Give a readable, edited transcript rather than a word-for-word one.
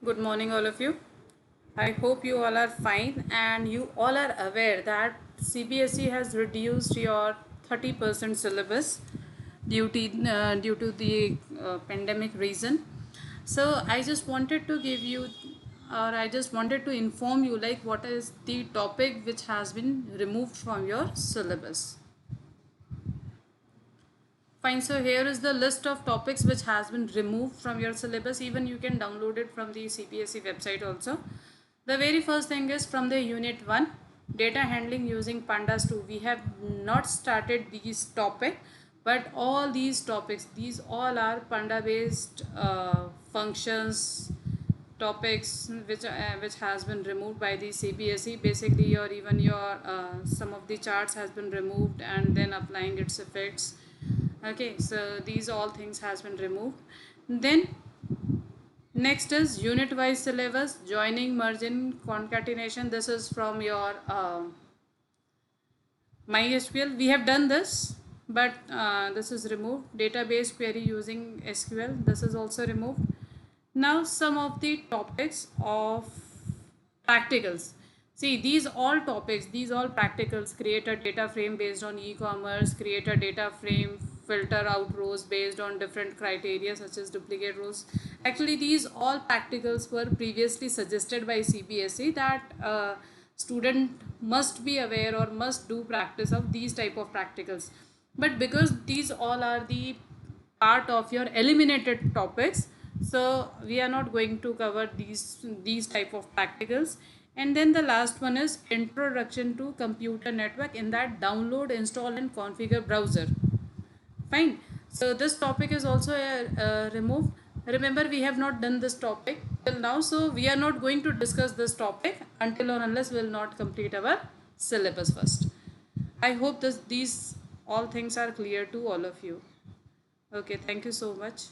Good morning, all of you. I hope you all are fine and you all are aware that CBSE has reduced your 30% syllabus due to the pandemic reason. So I just wanted to give you, or I just wanted to inform you, like what is the topic which has been removed from your syllabus. Fine, so here is the list of topics which has been removed from your syllabus. Even you can download it from the CBSE website also. The very first thing is from the unit 1, data handling using pandas 2. We have not started these topic, but all these topics, these all are panda based functions, topics which has been removed by the CBSE. Basically your even your some of the charts has been removed and then applying its effects. Okay, so these all things has been removed. Then next is unit wise syllabus, joining, merging, concatenation. This is from your MySQL. We have done this, but this is removed. Database query using SQL. This is also removed. Now some of the topics of practicals. See, these all topics, these all practicals: create a data frame based on e-commerce, create a data frame, filter out rows based on different criteria such as duplicate rows. Actually, these all practicals were previously suggested by CBSE that student must be aware or must do practice of these type of practicals. But because these all are the part of your eliminated topics, so we are not going to cover these type of practicals. And then the last one is introduction to computer network. In that, download, install and configure browser. Fine, so this topic is also removed. Remember, we have not done this topic till now, so we are not going to discuss this topic until or unless we will not complete our syllabus first. I hope these all things are clear to all of you. Okay, thank you so much.